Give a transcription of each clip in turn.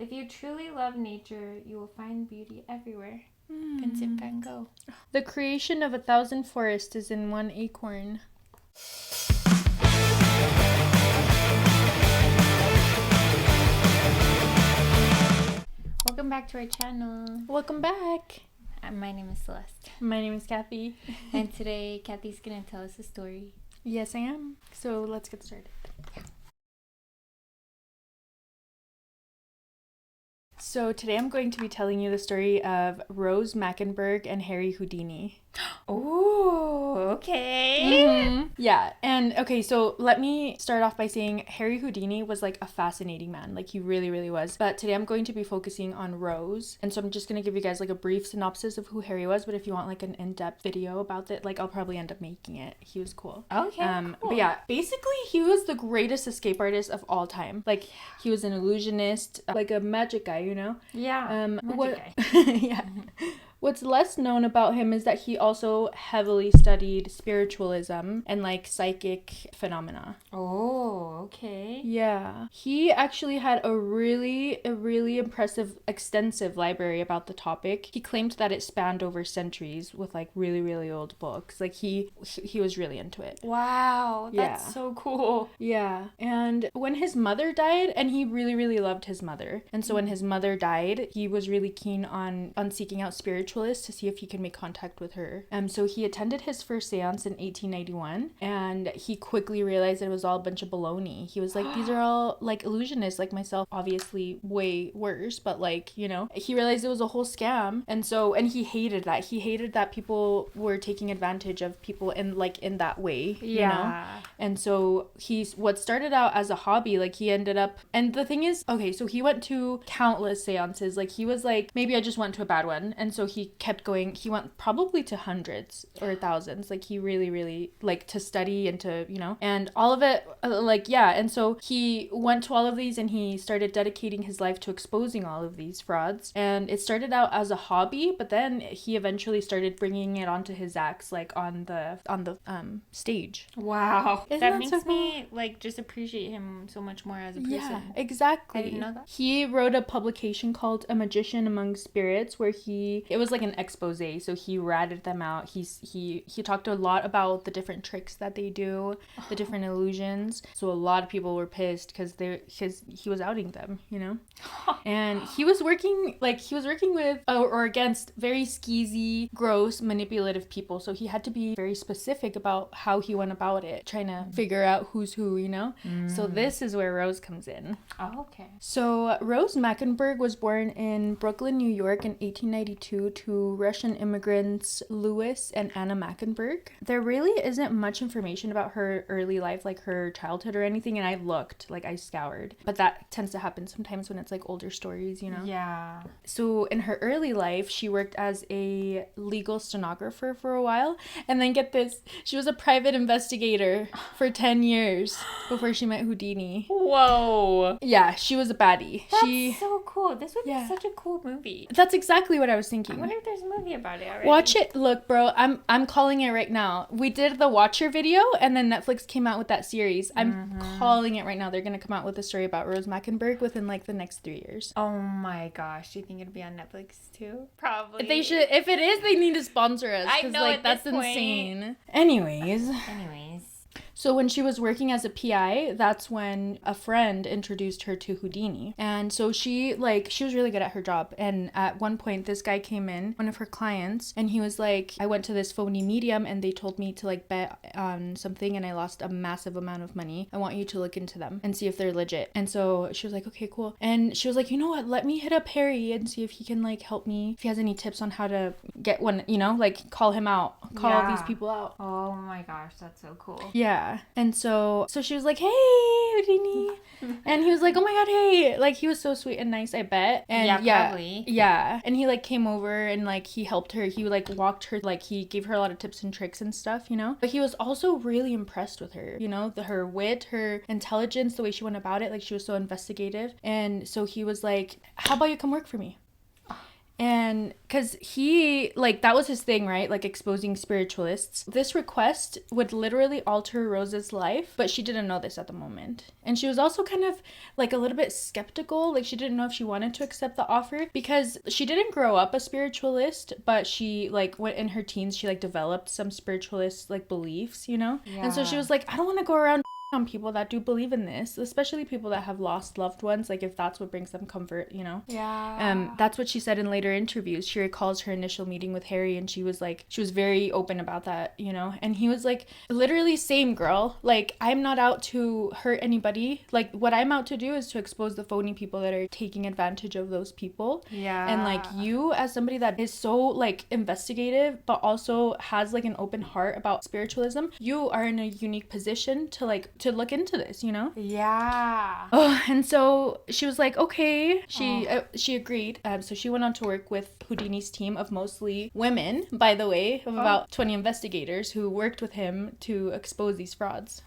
If you truly love nature, you will find beauty everywhere. Vincent van Gogh. The creation of 1,000 forests is in one acorn. Welcome back to our channel. Welcome back. My name is Celeste. My name is Kathy. And today, Kathy's going to tell us a story. Yes, I am. So let's get started. So today I'm going to be telling you the story of Rose Mackenberg and Harry Houdini. Oh, okay. Mm-hmm. Yeah, and okay, so let me start off by saying Harry Houdini was like a fascinating man. Like he really, really was. But today I'm going to be focusing on Rose. And so I'm just going to give you guys like a brief synopsis of who Harry was. But if you want like an in-depth video about it, like I'll probably end up making it. He was cool. Okay, cool. But yeah, basically he was the greatest escape artist of all time. Like he was an illusionist, like a magic guy, you know? Yeah, Guy. Yeah. What's less known about him is that he also heavily studied spiritualism and like psychic phenomena. Oh, okay. Yeah. He actually had a really impressive, extensive library about the topic. He claimed that it spanned over centuries with like really, really old books. Like he was really into it. Wow, that's so cool. Yeah. And when his mother died, and he really, really loved his mother. And so when his mother died, he was really keen on seeking out spiritualists to see if he could make contact with her. So he attended his first seance in 1891, and he quickly realized that it was all a bunch of baloney. He was like, these are all like illusionists like myself, obviously way worse, but like, you know, he realized it was a whole scam. And he hated that. He hated that people were taking advantage of people in that way, you know? And so what started out as a hobby, like he ended up, and the thing is, okay, so he went to countless seances. Like he was like, maybe I just went to a bad one. And so he kept going. He went probably to hundreds or thousands. Like he really like to study and to, you know, and all of it, and so he went to all of these and he started dedicating his life to exposing all of these frauds. And it started out as a hobby, but then he eventually started bringing it onto his acts, like on the stage. Wow. That makes so cool? me like just appreciate him so much more as a person. Yeah, exactly. I didn't know that. He wrote a publication called A Magician Among Spirits, where it was like an expose, so he ratted them out. He talked a lot about the different tricks that they do, the different illusions. So a lot of people were pissed because he was outing them, you know. And he was working with or against very skeezy, gross, manipulative people. So he had to be very specific about how he went about it, trying to figure out who's who, you know. So this is where Rose comes in. Oh, okay. So Rose Mackenberg was born in Brooklyn, New York in 1892 to Russian immigrants Louis and Anna Mackenberg. There really isn't much information about her early life, like her childhood or anything, and I scoured. But that tends to happen sometimes when it's like older stories, you know? Yeah. So in her early life, she worked as a legal stenographer for a while, and then get this, she was a private investigator for 10 years before she met Houdini. Whoa. Yeah, she was a baddie. That's so cool. This would Yeah. be such a cool movie. That's exactly what I was I thinking. wonder if there's a movie about it already. Watch it. Look, bro, I'm calling it right now. We did the Watcher video, and then Netflix came out with that series. I'm calling it right now. They're gonna come out with a story about Rose Mackenberg within like the next 3 years. Oh my gosh. Do you think it'll be on Netflix too? Probably. They should. If it is, they need to sponsor us. I 'cause, know, like, at that's this point. insane. Anyways. So when she was working as a PI, that's when a friend introduced her to Houdini. And so she was really good at her job. And at one point, this guy came in, one of her clients, and he was like, I went to this phony medium and they told me to like bet on something and I lost a massive amount of money. I want you to look into them and see if they're legit. And so she was like, okay, cool. And she was like, you know what? Let me hit up Harry and see if he can like help me, if he has any tips on how to get one, you know, like call him out, call all these people out. Oh my gosh, that's so cool. Yeah. And so she was like, hey, Houdini. And he was like, oh my god, hey. Like, he was so sweet and nice, I bet. And probably. Yeah. And he like came over and like he helped her. He like walked her, like he gave her a lot of tips and tricks and stuff, you know. But he was also really impressed with her, you know, her wit, her intelligence, the way she went about it. Like, she was so investigative. And so he was like, how about you come work for me? And because he, like, that was his thing, right? Like, exposing spiritualists. This request would literally alter Rose's life, but she didn't know this at the moment. And she was also kind of, like, a little bit skeptical. Like, she didn't know if she wanted to accept the offer because she didn't grow up a spiritualist, but she, like, in her teens, she, like, developed some spiritualist, like, beliefs, you know? Yeah. And so she was like, I don't want to go around on people that do believe in this, especially people that have lost loved ones, like if that's what brings them comfort, you know. That's what she said in later interviews. She recalls her initial meeting with Harry, and she was very open about that, you know. And he was like, literally, same girl, like, I'm not out to hurt anybody, like what I'm out to do is to expose the phony people that are taking advantage of those people. And like, you as somebody that is so like investigative but also has like an open heart about spiritualism, you are in a unique position to look into this, you know? Oh, and so she was like, okay. She agreed. So she went on to work with Houdini's team of mostly women, by the way, of about 20 investigators who worked with him to expose these frauds.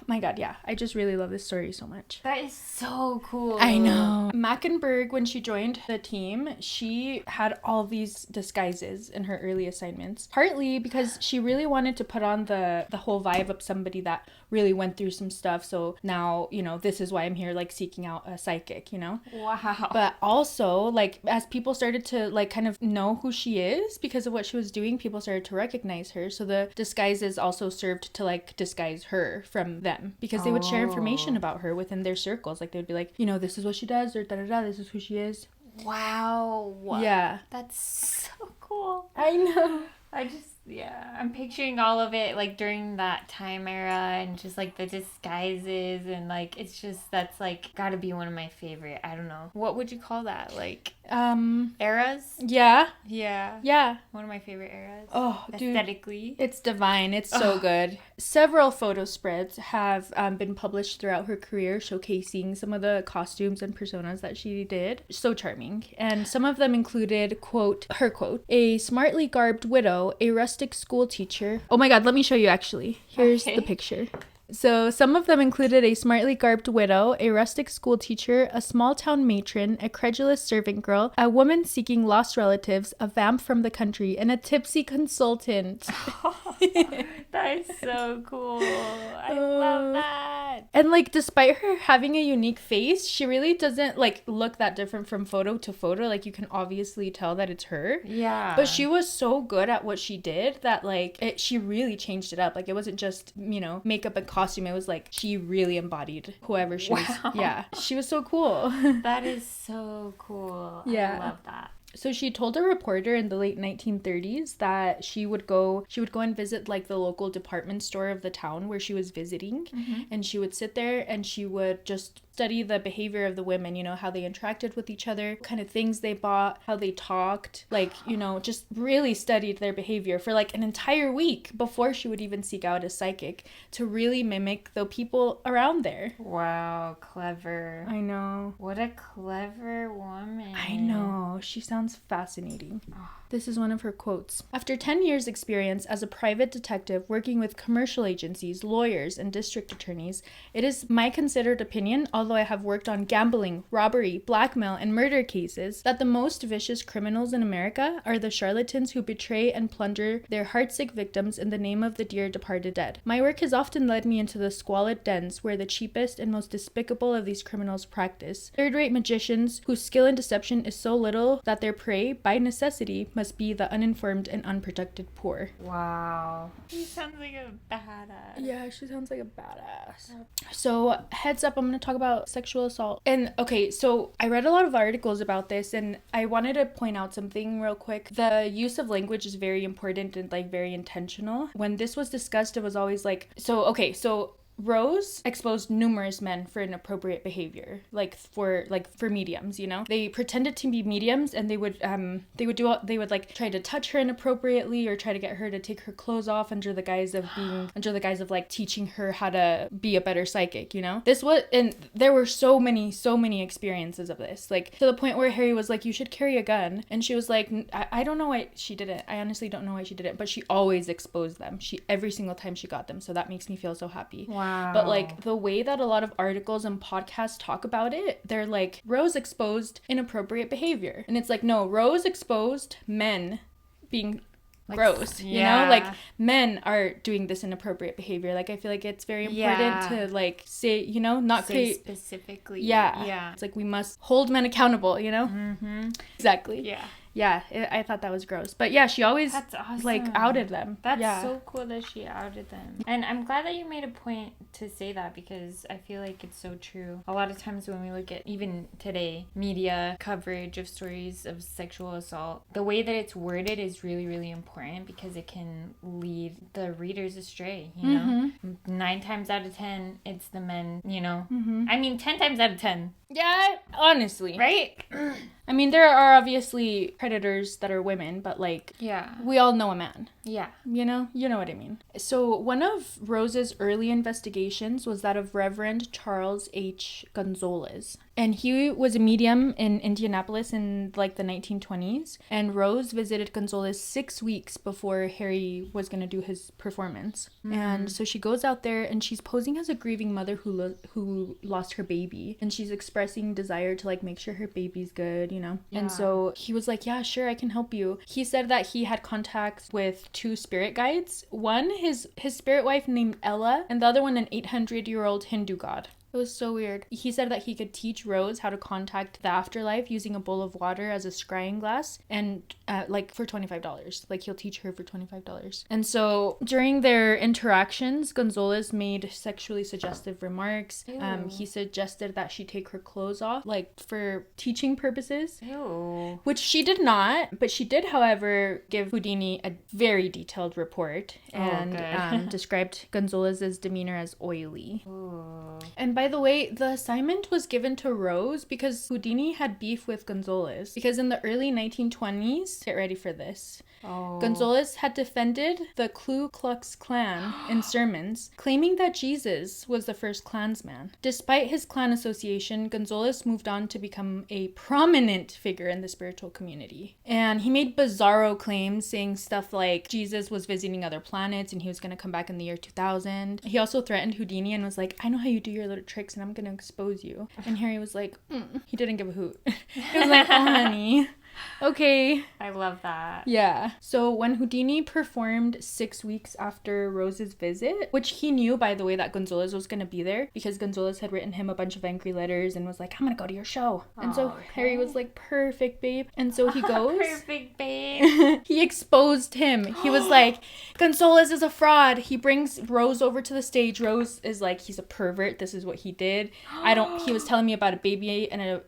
My God, yeah. I just really love this story so much. That is so cool. I know. Mackenberg, when she joined the team, she had all these disguises in her early assignments. Partly because she really wanted to put on the whole vibe of somebody that really went through some stuff. So now, you know, this is why I'm here, like, seeking out a psychic, you know? Wow. But also, like, as people started to, like, kind of know who she is because of what she was doing, people started to recognize her. So the disguises also served to, like, disguise her from them because they would share information about her within their circles. Like, they would be like, you know, this is what she does, or da-da-da, this is who she is. Wow. Yeah. That's so cool. I know. I'm picturing all of it, like, during that time era, and just, like, the disguises, and, like, it's just, that's, like, gotta be one of my favorite, I don't know. What would you call that? Like, eras? Yeah. Yeah. One of my favorite eras. Oh, dude. Aesthetically. It's divine. It's so good. Several photo spreads have been published throughout her career showcasing some of the costumes and personas that she did. So charming. And some of them included, her quote, a smartly garbed widow, a rustic school teacher. Oh my God, let me show you actually. Here's the picture. So some of them included a smartly garbed widow, a rustic school teacher, a small town matron, a credulous servant girl, a woman seeking lost relatives, a vamp from the country, and a tipsy consultant. That is so cool. I love that. And like, despite her having a unique face, she really doesn't like look that different from photo to photo. Like, you can obviously tell that it's her. Yeah. But she was so good at what she did that like she really changed it up. Like, it wasn't just, you know, makeup and costume. It was like she really embodied whoever she was. Yeah. She was so cool. That is so cool. Yeah. I love that. So she told a reporter in the late 1930s that she would go and visit like the local department store of the town where she was visiting, and she would sit there and she would just study the behavior of the women, you know, how they interacted with each other, what kind of things they bought, how they talked, like, you know, just really studied their behavior for like an entire week before she would even seek out a psychic to really mimic the people around there. Wow, clever. I know. What a clever woman. I know. She sounds fascinating. This is one of her quotes. After 10 years' experience as a private detective working with commercial agencies, lawyers, and district attorneys, it is my considered opinion, although I have worked on gambling, robbery, blackmail, and murder cases, that the most vicious criminals in America are the charlatans who betray and plunder their heartsick victims in the name of the dear departed dead. My work has often led me into the squalid dens where the cheapest and most despicable of these criminals practice. Third-rate magicians whose skill in deception is so little that their prey, by necessity, must be the uninformed and unprotected poor. Wow. She sounds like a badass. Yeah, she sounds like a badass. So, heads up, I'm going to talk about sexual assault. And, okay, so I read a lot of articles about this, and I wanted to point out something real quick. The use of language is very important and, like, very intentional. When this was discussed, it was always like, so Rose exposed numerous men for inappropriate behavior, like for mediums, you know. They pretended to be mediums, and they would like try to touch her inappropriately or try to get her to take her clothes off under the guise of like teaching her how to be a better psychic, you know. And there were so many experiences of this, like to the point where Harry was like, you should carry a gun, and she was like, I don't know why she did it. I honestly don't know why she did it, but she always exposed them. Every single time she got them, so that makes me feel so happy. Wow. Wow. But like the way that a lot of articles and podcasts talk about it, they're like, Rose exposed inappropriate behavior. And it's like, no, Rose exposed men being like, gross, you know, like men are doing this inappropriate behavior. Like I feel like it's very important to like say, you know, not say create specifically. Yeah, it's like we must hold men accountable, you know. Exactly. Yeah, I thought that was gross. But yeah, she always That's awesome. like outed them. That's so cool that she outed them. And I'm glad that you made a point to say that, because I feel like it's so true. A lot of times when we look at, even today, media coverage of stories of sexual assault, the way that it's worded is really, really important, because it can lead the readers astray, you know? 9 times out of 10, it's the men, you know? I mean, 10 times out of 10. Yeah, honestly. Right? I mean, there are obviously predators that are women, but like, we all know a man. Yeah. You know what I mean. So one of Rose's early investigations was that of Reverend Charles H. Gonzalez. And he was a medium in Indianapolis in like the 1920s. And Rose visited Gonzalez 6 weeks before Harry was going to do his performance. And so she goes out there and she's posing as a grieving mother who lost her baby. And she's expressing desire to like make sure her baby's good, you know. And so he was like, yeah, sure, I can help you. He said that he had contacts with 2 spirit guides. One, his spirit wife named Ella, and the other one, an 800-year-old Hindu god. It was so weird. He said that he could teach Rose how to contact the afterlife using a bowl of water as a scrying glass, and like for $25. Like he'll teach her for $25. And so during their interactions, Gonzalez made sexually suggestive remarks. He suggested that she take her clothes off, like for teaching purposes. Ew. Which she did not, but she did, however, give Houdini a very detailed report and described Gonzalez's demeanor as oily. Ooh. And by the way, the assignment was given to Rose because Houdini had beef with Gonzalez. Because in the early 1920s, get ready for this, Gonzalez had defended the Ku Klux Klan in sermons, claiming that Jesus was the first Klansman. Despite his Klan association, Gonzalez moved on to become a prominent figure in the spiritual community. And he made bizarro claims, saying stuff like Jesus was visiting other planets and he was going to come back in the year 2000. He also threatened Houdini and was like, I know how you do your little tricks and I'm going to expose you. And Harry was like, he didn't give a hoot. He was like, oh, honey. Okay. I love that. Yeah. So when Houdini performed 6 weeks after Rose's visit, which he knew, by the way, that Gonzalez was going to be there, because Gonzalez had written him a bunch of angry letters and was like, I'm going to go to your show. And so Harry was like, perfect, babe. And so he goes. Perfect, babe. He exposed him. He was like, Gonzalez is a fraud. He brings Rose over to the stage. Rose is like, he's a pervert. This is what he did. He was telling me about a baby and a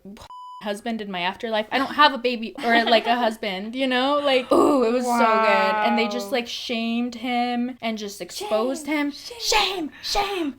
husband in my afterlife. I don't have a baby or like a husband, you know, like, oh, it was so good. And they just like shamed him and just exposed him. Shame.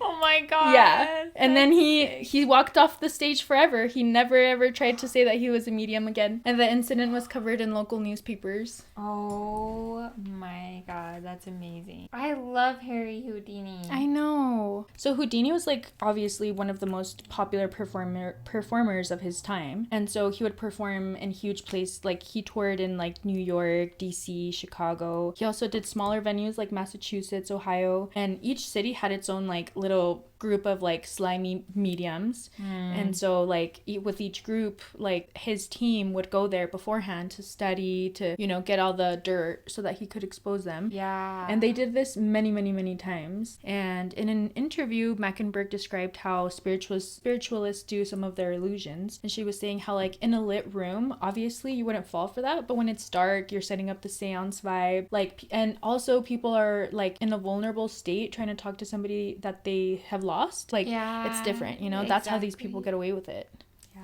Oh my god. Yeah. And then he walked off the stage forever. He never ever tried to say that he was a medium again. And the incident was covered in local newspapers. Oh my god, that's amazing. I love Harry Houdini. I know. So Houdini was like obviously one of the most popular performers of his time. And so he would perform in huge places, like he toured in like New York, DC, Chicago. He also did smaller venues like Massachusetts, Ohio, and each city had its own like little group of like slimy mediums. And so like with each group, like his team would go there beforehand to study, to, you know, get all the dirt so that he could expose them. Yeah. And they did this many times. And in an interview, Mackenberg described how spiritualists do some of their illusions. And she was saying how like in a lit room, obviously you wouldn't fall for that, but when it's dark, you're setting up the seance vibe. Like, and also people are like in a vulnerable state trying to talk to somebody that they have lost. Like, it's different, you know. Exactly. That's how these people get away with it. Yeah,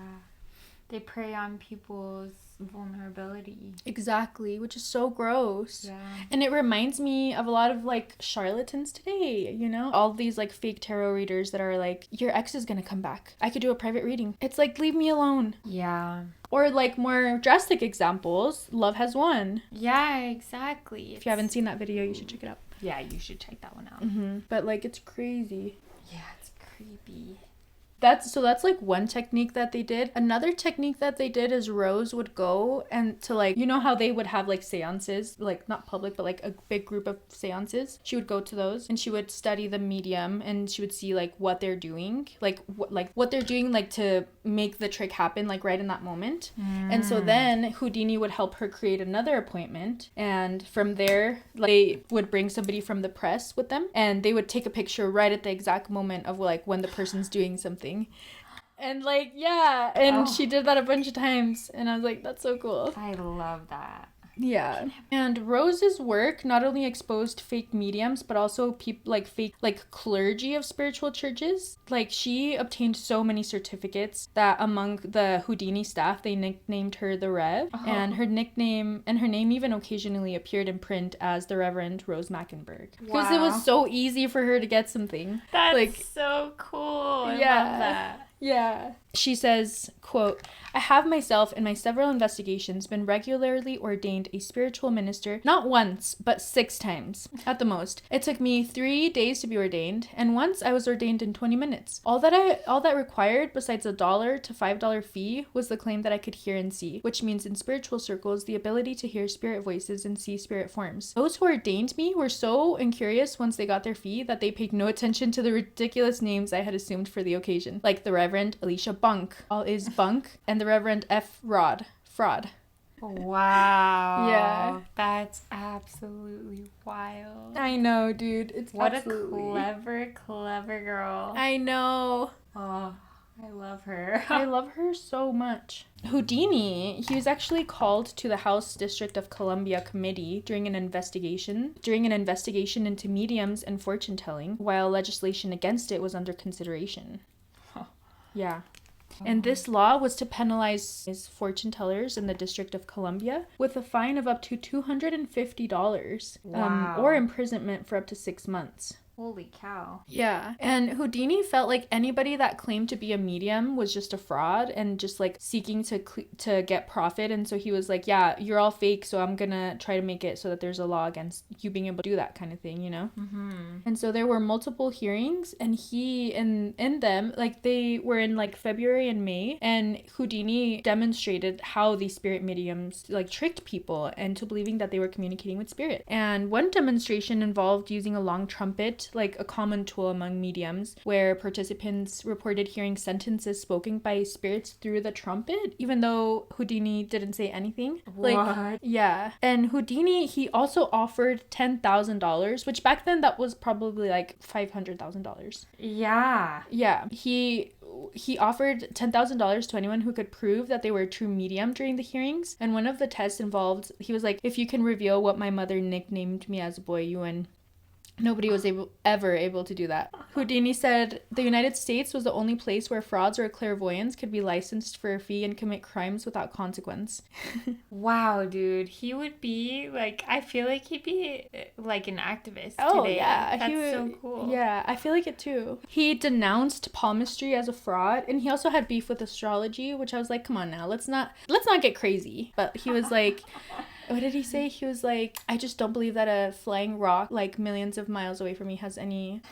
they prey on people's vulnerability. Exactly, which is so gross. Yeah. And it reminds me of a lot of like charlatans today, you know, all these like fake tarot readers that are like, your ex is gonna come back, I could do a private reading. It's like, leave me alone. Yeah. Or like more drastic examples, Love Has Won. Yeah, exactly. If you haven't seen that video, you should check it out. Yeah, you should check that one out. But like, it's crazy. Yeah, it's creepy. That's like one technique that they did. Another technique that they did is Rose would go and to like, you know how they would have like seances, like not public, but like a big group of seances. She would go to those and she would study the medium and she would see like what they're doing, like what they're doing like to make the trick happen like right in that moment. And so then Houdini would help her create another appointment, and from there like, they would bring somebody from the press with them and they would take a picture right at the exact moment of like when the person's doing something. And like, yeah, and she did that a bunch of times and I was like, that's so cool. I love that. Yeah. And Rose's work not only exposed fake mediums, but also people like fake like clergy of spiritual churches. Like she obtained so many certificates that among the Houdini staff, they nicknamed her the Rev. And her name even occasionally appeared in print as the Reverend Rose Mackenberg. Because it was so easy for her to get something. That's like, so cool. I love that. Yeah. She says, quote, I have myself in my several investigations been regularly ordained a spiritual minister, not once, but 6 times at the most. It took me 3 days to be ordained, and once I was ordained in 20 minutes. All that required, besides $1 to $5 fee, was the claim that I could hear and see, which means in spiritual circles, the ability to hear spirit voices and see spirit forms. Those who ordained me were so incurious once they got their fee that they paid no attention to the ridiculous names I had assumed for the occasion, like the Reverend Alicia Bunk, all is Bunk, and the Reverend F. Fraud. Wow. Yeah. That's absolutely wild. I know, dude. It's what absolutely... a clever girl. I know. Oh, I love her. I love her so much. Houdini, he was actually called to the House District of Columbia Committee during an investigation into mediums and fortune telling, while legislation against it was under consideration. Yeah. And this law was to penalize fortune tellers in the District of Columbia with a fine of up to $250 or imprisonment for up to 6 months. Holy cow. Yeah. And Houdini felt like anybody that claimed to be a medium was just a fraud and just like seeking to get profit. And so he was like, yeah, you're all fake, so I'm gonna try to make it so that there's a law against you being able to do that kind of thing, you know? And so there were multiple hearings, and he, in them, like they were in like February and May, and Houdini demonstrated how these spirit mediums like tricked people into believing that they were communicating with spirit. And one demonstration involved using a long trumpet, like a common tool among mediums, where participants reported hearing sentences spoken by spirits through the trumpet, even though Houdini didn't say anything. What? Yeah. And Houdini, he also offered $10,000, which back then that was probably like $500,000. Yeah. Yeah. He offered $10,000 to anyone who could prove that they were a true medium during the hearings. And one of the tests involved, he was like, if you can reveal what my mother nicknamed me as a boy, you win. Nobody was ever able to do that. Houdini said the United States was the only place where frauds or clairvoyants could be licensed for a fee and commit crimes without consequence. Wow, dude. He would be like, I feel like he'd be like an activist today. Oh, yeah. That's so cool. Yeah, I feel like it too. He denounced palmistry as a fraud, and he also had beef with astrology, which I was like, come on now, let's not get crazy. But he was like... What did he say? He was like, I just don't believe that a flying rock like millions of miles away from me has any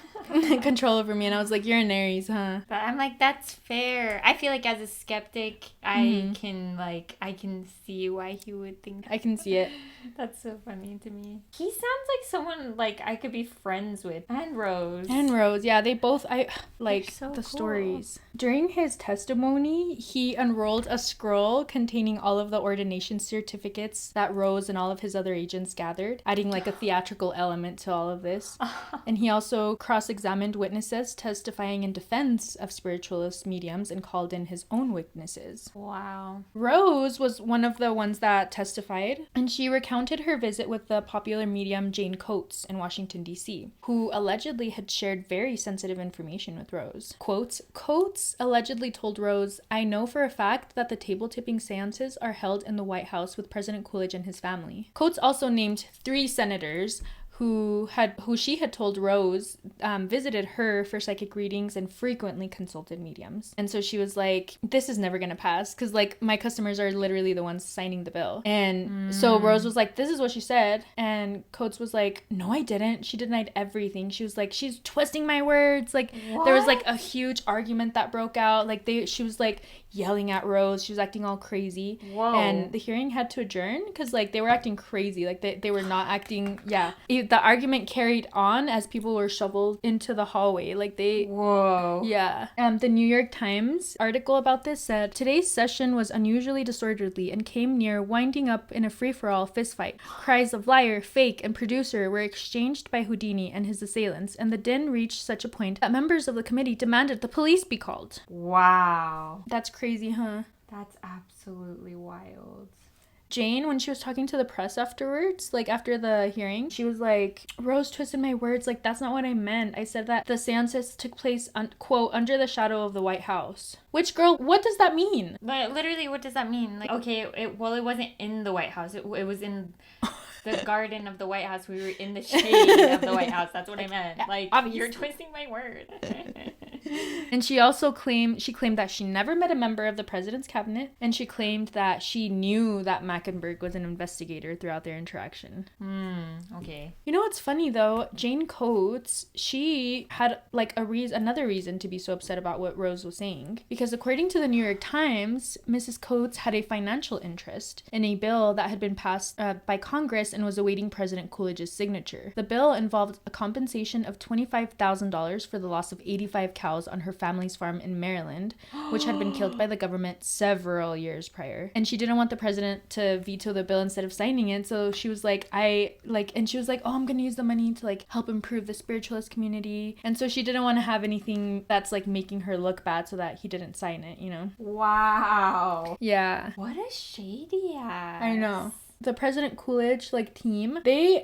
control over me. And I was like, you're an Aries, huh? But I'm like, that's fair. I feel like as a skeptic, I can see why he would think that. I can see it. That's so funny to me. He sounds like someone like I could be friends with. And Rose, yeah, they both, I like so the cool. stories. During his testimony, he unrolled a scroll containing all of the ordination certificates that Rose and all of his other agents gathered, adding like a theatrical element to all of this. And he also cross-examined witnesses testifying in defense of spiritualist mediums and called in his own witnesses. Wow. Rose was one of the ones that testified, and she recounted her visit with the popular medium Jane Coates in Washington, D.C., who allegedly had shared very sensitive information with Rose. Quotes, Coates allegedly told Rose, I know for a fact that the table-tipping seances are held in the White House with President Coolidge and his family. Coates also named 3 senators who she had told Rose visited her for psychic readings and frequently consulted mediums. And so she was like, this is never gonna pass because like my customers are literally the ones signing the bill. And so Rose was like, this is what she said. And Coates was like, no, I didn't. She denied everything. She was like, she's twisting my words. Like What? There was like a huge argument that broke out. Like she was like yelling at Rose. She was acting all crazy. Whoa. And the hearing had to adjourn because like they were acting crazy. Like they were not acting. Yeah. The argument carried on as people were shoveled into the hallway. Like Whoa. Yeah. The New York Times article about this said, today's session was unusually disorderly and came near winding up in a free-for-all fistfight. Cries of liar, fake, and producer were exchanged by Houdini and his assailants, and the din reached such a point that members of the committee demanded the police be called. Wow. That's crazy, huh? That's absolutely wild. Jane, when she was talking to the press afterwards, like after the hearing, she was like, Rose twisted my words. Like, that's not what I meant. I said that the seances took place, quote, under the shadow of the White House. Which, girl, what does that mean? But literally, what does that mean? Like, okay, it wasn't in the White House. It was in the garden of the White House. We were in the shade of the White House. That's what I meant. Like, obviously. You're twisting my words. And she also claimed that she never met a member of the president's cabinet, and she claimed that she knew that Mackenberg was an investigator throughout their interaction. Okay. You know what's funny though? Jane Coates, she had like another reason to be so upset about what Rose was saying, because according to the New York Times, Mrs. Coates had a financial interest in a bill that had been passed by Congress and was awaiting President Coolidge's signature. The bill involved a compensation of $25,000 for the loss of 85 cows on her family's farm in Maryland, which had been killed by the government several years prior. And she didn't want the president to veto the bill instead of signing it, so she was like, and she was like, oh, I'm gonna use the money to like help improve the spiritualist community. And so she didn't want to have anything that's like making her look bad so that he didn't sign it, you know? Wow. Yeah. What a shady ass. I know. The President Coolidge like team, they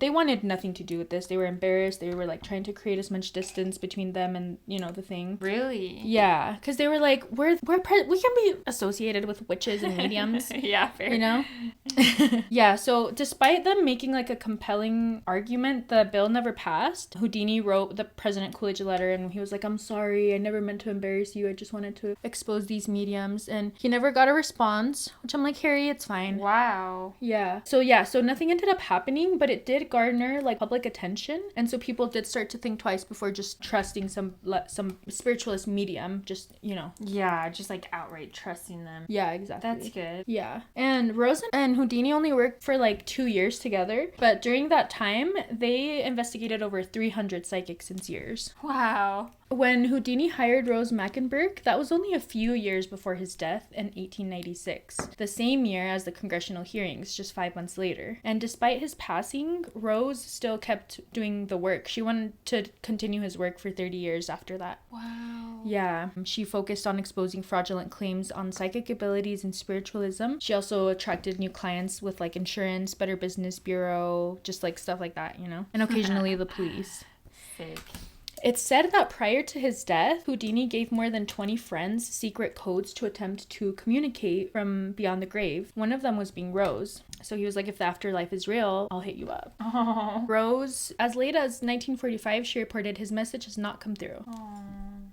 wanted nothing to do with this. They were embarrassed. They were like trying to create as much distance between them and, you know, the thing. Really? Yeah, because they were like, we can be associated with witches and mediums. Yeah, fair. You know? Yeah, so despite them making like a compelling argument, the bill never passed. Houdini wrote the President Coolidge a letter and he was like, I'm sorry, I never meant to embarrass you. I just wanted to expose these mediums. And he never got a response, which I'm like, Harry, it's fine. Wow. Yeah, so nothing ended up happening, but it did garner like public attention, and so people did start to think twice before just trusting some spiritualist medium, just, you know. Yeah, just like outright trusting them. Yeah, exactly. That's good. Yeah. And Rose and Houdini only worked for like 2 years together, but during that time, they investigated over 300 psychics and seers. Wow. When Houdini hired Rose Mackenberg, that was only a few years before his death in 1896, the same year as the congressional hearings, just 5 months later. And despite his passing, Rose still kept doing the work. She wanted to continue his work for 30 years after that. Wow. Yeah. She focused on exposing fraudulent claims on psychic abilities and spiritualism. She also attracted new clients with like insurance, Better Business Bureau, just like stuff like that, you know? And occasionally the police. Sick. It's said that prior to his death, Houdini gave more than 20 friends secret codes to attempt to communicate from beyond the grave. One of them was being Rose. So he was like, if the afterlife is real, I'll hit you up. Oh. Rose, as late as 1945, she reported his message has not come through. Oh.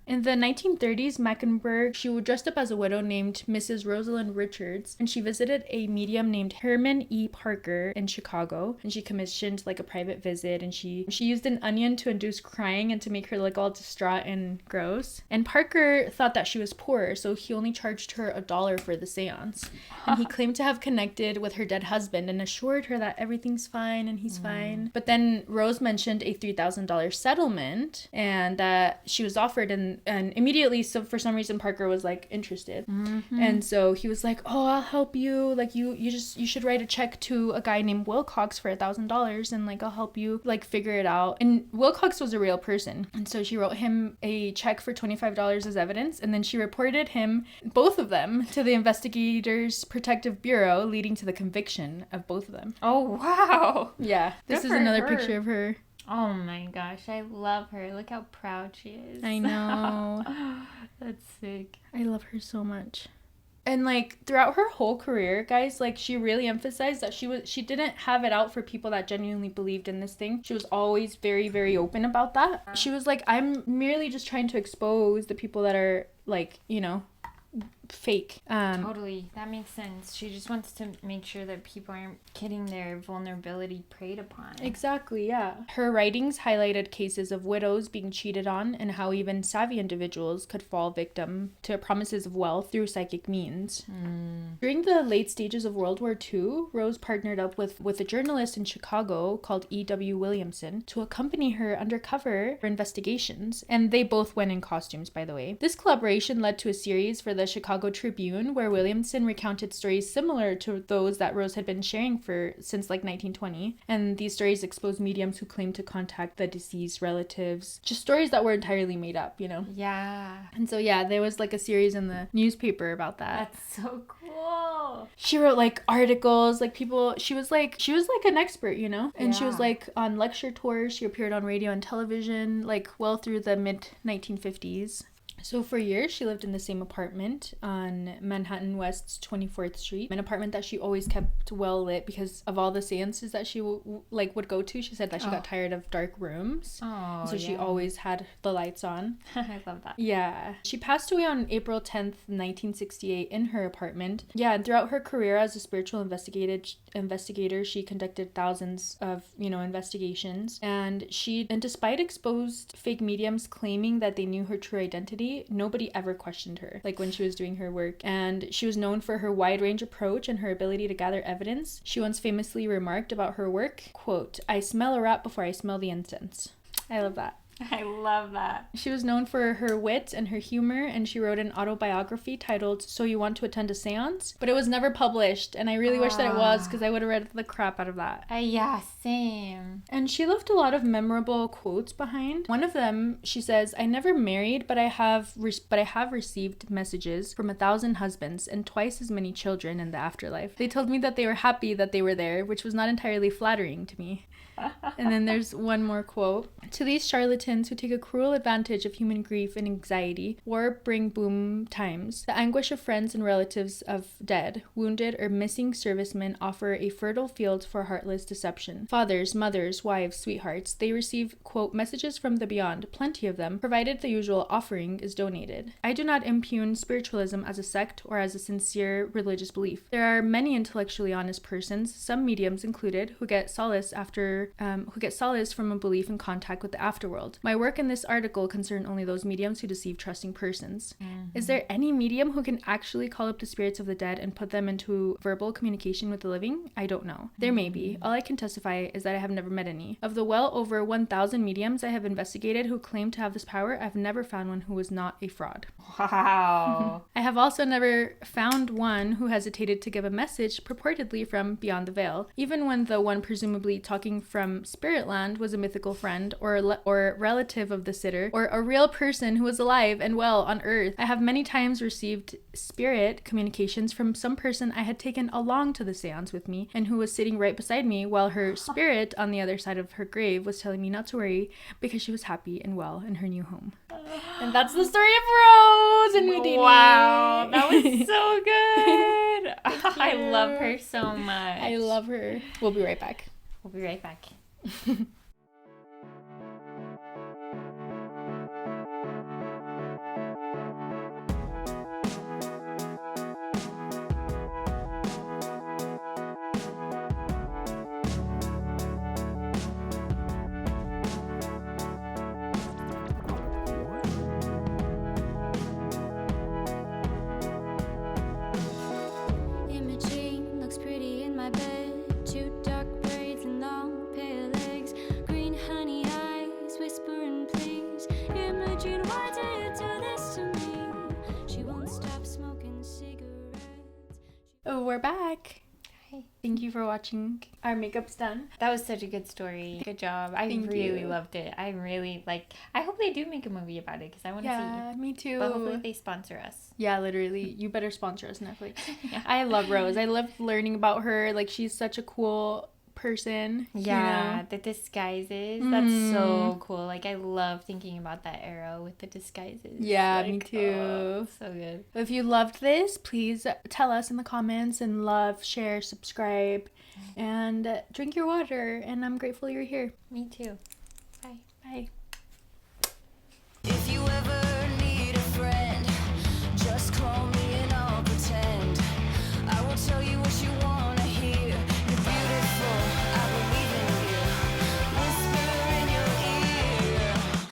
In the 1930s, Mackenberg, she was dressed up as a widow named Mrs. Rosalind Richards, and she visited a medium named Herman E. Parker in Chicago, and she commissioned like a private visit, and she used an onion to induce crying and to make her look all distraught and gross. And Parker thought that she was poor, so he only charged her $1 for the seance. And he claimed to have connected with her dead husband and assured her that everything's fine and he's fine. But then Rose mentioned a $3,000 settlement and that she was offered, and immediately, so for some reason Parker was like interested. And so he was like, oh, I'll help you, like you should write a check to a guy named Wilcox for $1,000 and like I'll help you like figure it out. And Wilcox was a real person, and so she wrote him a check for $25 as evidence, and then she reported him, both of them, to the Investigators Protective Bureau, leading to the conviction of both of them. Oh, wow. Yeah, this Good is for another her. picture of her. Oh my gosh, I love her. Look how proud she is. I know. That's sick. I love her so much. And like throughout her whole career, guys, like she really emphasized that she didn't have it out for people that genuinely believed in this thing. She was always very, very open about that. She was like, I'm merely just trying to expose the people that are like, you know, fake. Totally. That makes sense. She just wants to make sure that people aren't getting their vulnerability preyed upon. Exactly, yeah. Her writings highlighted cases of widows being cheated on and how even savvy individuals could fall victim to promises of wealth through psychic means. During the late stages of World War II, Rose partnered up with a journalist in Chicago called E.W. Williamson to accompany her undercover for investigations, and they both went in costumes, by the way. This collaboration led to a series for the Chicago Tribune where Williamson recounted stories similar to those that Rose had been sharing since like 1920, and these stories exposed mediums who claimed to contact the deceased relatives, just stories that were entirely made up, you know. Yeah. And so yeah, there was like a series in the newspaper about that. That's so cool. She wrote like articles, like people, she was like an expert, you know. And she was Yeah. like on lecture tours. She appeared on radio and television like well through the mid 1950s. So for years, she lived in the same apartment on Manhattan West's 24th Street, an apartment that she always kept well lit because of all the seances that she would go to. She said that she got tired of dark rooms. Oh, so she always had the lights on. I love that. Yeah. She passed away on April 10th, 1968 in her apartment. Yeah, and throughout her career as a spiritual investigator, she conducted thousands of, you know, investigations. And despite exposed fake mediums claiming that they knew her true identity, nobody ever questioned her, like when she was doing her work. And she was known for her wide range approach and her ability to gather evidence. She once famously remarked about her work, quote, "I smell a rat before I smell the incense." I love that. I love that. She was known for her wit and her humor, and she wrote an autobiography titled So You Want to Attend a Seance? But it was never published, and I really wish that it was, because I would have read the crap out of that. Yeah, same. And she left a lot of memorable quotes behind. One of them, she says, "I never married, but I have received messages from 1,000 husbands and twice as many children in the afterlife. They told me that they were happy that they were there, which was not entirely flattering to me." And then there's one more quote. "To these charlatans who take a cruel advantage of human grief and anxiety, war bring boom times. The anguish of friends and relatives of dead, wounded, or missing servicemen offer a fertile field for heartless deception. Fathers, mothers, wives, sweethearts, they receive, quote, messages from the beyond, plenty of them, provided the usual offering is donated. I do not impugn spiritualism as a sect or as a sincere religious belief. There are many intellectually honest persons, some mediums included, who get solace from a belief in contact with the afterworld. My work in this article concerned only those mediums who deceive trusting persons. Is there any medium who can actually call up the spirits of the dead and put them into verbal communication with the living? I don't know. There may be. All I can testify is that I have never met any. Of the well over 1,000 mediums I have investigated who claim to have this power, I've never found one who was not a fraud." Wow. I have also never found one who hesitated to give a message purportedly from beyond the veil, even when the one presumably talking from spirit land was a mythical friend or relative of the sitter, or a real person who was alive and well on earth. I have many times received spirit communications from some person I had taken along to the seance with me and who was sitting right beside me while her spirit on the other side of her grave was telling me not to worry because she was happy and well in her new home. And that's the story of Rose and Houdini. Wow, that was so good. I love her so much. I love her. We'll be right back. We'll be right back. Imaging looks pretty in my bed. Two dark braids and long pale legs. Green honey eyes whispering please. Imagine, why do you do this to me? She won't stop smoking cigarettes. Oh, we're back. Hi. Thank you for watching. Our makeup's done. That was such a good story. Good job. I Thank really you. loved it. I really I hope they do make a movie about it because I want to Yeah, me see. too. But hopefully they sponsor us. Yeah, literally. You better sponsor us, Netflix. Yeah. I love Rose. I love learning about her. Like, she's such a cool person. Yeah, You know? the disguises. That's so cool. Like, I love thinking about that era with the disguises. Yeah, like, me too. So good. If you loved this, please tell us in the comments, and love, share, subscribe, and drink your water. And I'm grateful you're here. Me too. Bye. Bye.